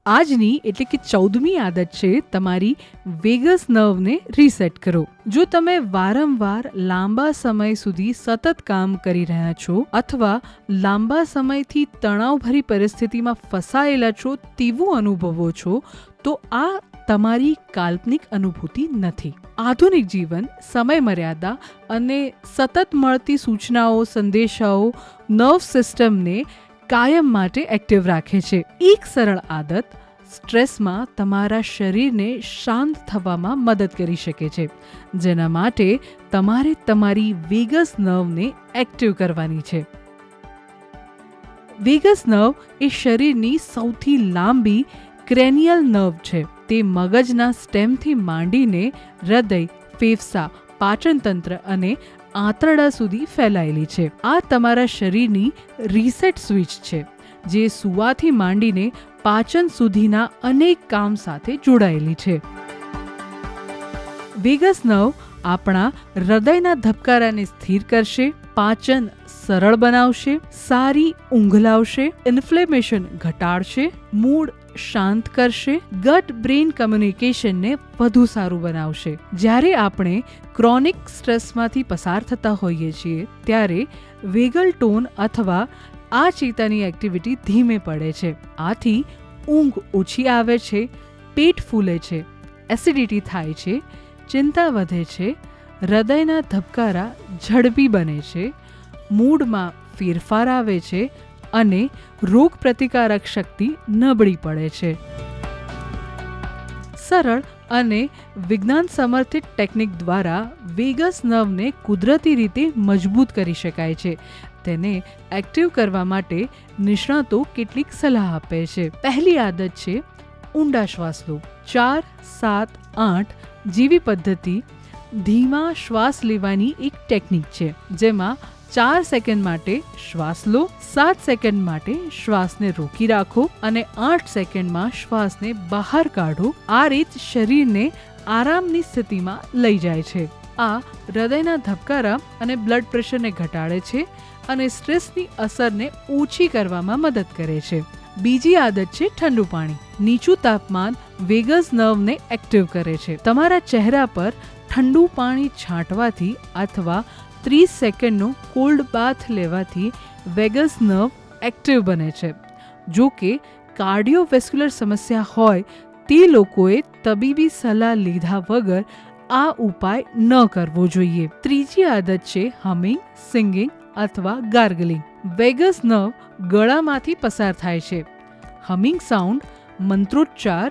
આજની એટલે કે 14મી આદત છે તમારી વેગસ નર્વને રીસેટ કરો. જો તમે વારંવાર લાંબા સમય સુધી સતત કામ કરી રહ્યા છો અથવા લાંબા સમયથી તણાવભરી પરિસ્થિતિમાં ફસાયેલા છો તેવું અનુભવો છો તો આ તમારી કાલ્પનિક અનુભૂતિ નથી. આધુનિક જીવન, સમય મર્યાદા અને સતત મળતી સૂચનાઓ, સંદેશાઓ નર્વ સિસ્ટમને કાયમ માટે એક્ટિવ રાખે છે. એક સરળ આદત સ્ટ્રેસમાં તમારા શરીરને શાંત થવામાં મદદ કરી શકે છે, જેના માટે તમારે તમારી વેગસ નર્વને એક્ટિવ કરવાની છે. વેગસ નર્વ એ શરીરની સૌથી લાંબી ક્રેનિયલ નર્વ છે. તે મગજના સ્ટેમથી માંડીને હૃદય, ફેફસા, પાચનતંત્ર અને આંતરડા સુધી ફેલાયેલી છે. આ તમારા શરીરની રીસેટ સ્વિચ છે, જે સૂવાથી માંડીને પાચન સુધીના અનેક કામ સાથે જોડાયેલી છે. વેગસ નર્વ આપણા હૃદયના ધબકારાને સ્થિર કરશે, પાચન સરળ બનાવશે, સારી ઊંઘ લાવશે, ઇન્ફ્લેમેશન ઘટાડશે, મૂડ શાંત કરશે, ગટ બ્રેન કમ્યુનિકેશનને વધુ સારું બનાવશે. જ્યારે આપણે ક્રોનિક સ્ટ્રેસમાંથી પસાર થતા હોઈએ છીએ ત્યારે વેગલ ટોન અથવા આ ચેતાની એક્ટિવિટી ધીમે પડે છે. આથી ઊંઘ ઓછી આવે છે, પેટ ફૂલે છે, એસિડિટી થાય છે, ચિંતા વધે છે, હૃદયના ધબકારા ઝડપી બને છે, મૂડમાં ફેરફાર આવે છે અને રોગ પ્રતિકારક શક્તિ નબળી પડે છે. સરળ અને વિજ્ઞાન સમર્થિત ટેકનિક દ્વારા વેગસ નર્વને કુદરતી રીતે મજબૂત કરી શકાય છે. તેને એક્ટિવ કરવા માટે નિષ્ણાતો કેટલીક સલાહ આપે છે. પહેલી આદત છે ઊંડા શ્વાસ લો. 4, 7, 8 જેવી પદ્ધતિ ધીમા શ્વાસ લેવાની એક ટેકનિક છે, જેમાં 4 સેકન્ડ માટે શ્વાસ લો, 7 સેકન્ડ માટે શ્વાસને રોકી રાખો અને 8 સેકન્ડમાં શ્વાસને બહાર કાઢો. આ રીત શરીરને આરામની સ્થિતિમાં લઈ જાય છે. આ હૃદયના ધબકારા અને બ્લડ પ્રેશરને ઘટાડે છે અને સ્ટ્રેસની અસરને ઓછી કરવામાં મદદ કરે છે. બીજી આદત છે ઠંડુ પાણી. નીચું તાપમાન વેગસ નર્વને એક્ટિવ કરે છે. તમારા ચહેરા પર ઠંડુ પાણી છાંટવાથી અથવા 30 સેકન્ડનો કોલ્ડ બાથ લેવાથી વેગસ નર્વ એક્ટિવ બને છે. જો કે કાર્ડિયોવેસ્ક્યુલર સમસ્યા હોય તે લોકોએ તબીબી સલાહ લીધા વગર આ ઉપાય ન કરવો જોઈએ. ત્રીજી આદત છે હમિંગ, સિંગિંગ અથવા ગાર્ગલિંગ. વેગસ નર્વ ગળામાંથી પસાર થાય છે. હમિંગ સાઉન્ડ, મંત્રોચ્ચાર,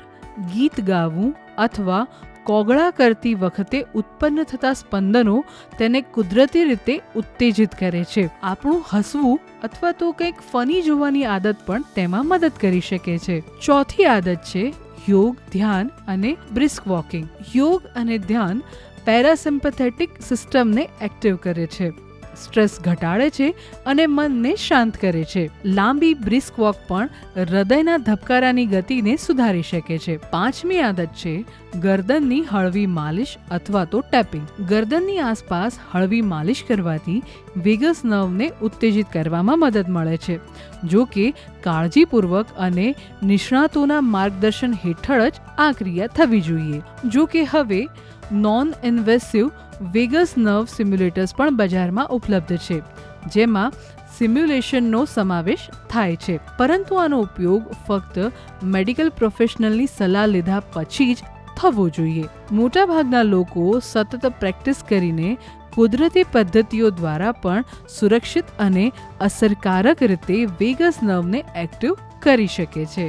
ગીત ગાવું અથવા કોગળા કરતી વખતે ઉત્પન્ન થતા સ્પંદનો તેને કુદરતી રીતે ઉત્તેજિત કરે છે. આપણું હસવું અથવા તો કંઈક ફની જોવાની આદત પણ તેમાં મદદ કરી શકે છે. ચોથી આદત છે યોગ, ધ્યાન અને બ્રિસ્ક વોકિંગ. યોગ અને ધ્યાન પેરાસિમ્પેથેટિક સિસ્ટમને એક્ટિવ કરે છે, સ્ટ્રેસ ઘટાડે છે અને મનને શાંત કરે છે. લાંબી બ્રિસ્ક વોક પણ હૃદયના ધબકારાની ગતિને સુધારી શકે છે. પાંચમી આદત છે ગરદનની હળવી માલિશ અથવા તો ટેપિંગ. ગરદનની આસપાસ હળવી માલિશ કરવાથી વેગસ નર્વને ઉત્તેજિત કરવામાં મદદ મળે છે. જો કે કાળજીપૂર્વક અને નિષ્ણાતોના માર્ગદર્શન હેઠળ જ આ ક્રિયા થવી જોઈએ. જો કે હવે નોન ઇન્વેસિવ વેગસ નર્વ સિમ્યુલેટર્સ પણ બજારમાં ઉપલબ્ધ છે, જેમાં સિમ્યુલેશનનો સમાવેશ થાય છે. પરંતુ આનો ઉપયોગ ફક્ત મેડિકલ પ્રોફેશનલની સલાહ લીધા પછી જ થવો જોઈએ. મોટાભાગના લોકો સતત પ્રેક્ટિસ કરીને કુદરતી પદ્ધતિઓ દ્વારા પણ સુરક્ષિત અને અસરકારક રીતે વેગસ નર્વને એક્ટિવ કરી શકે છે.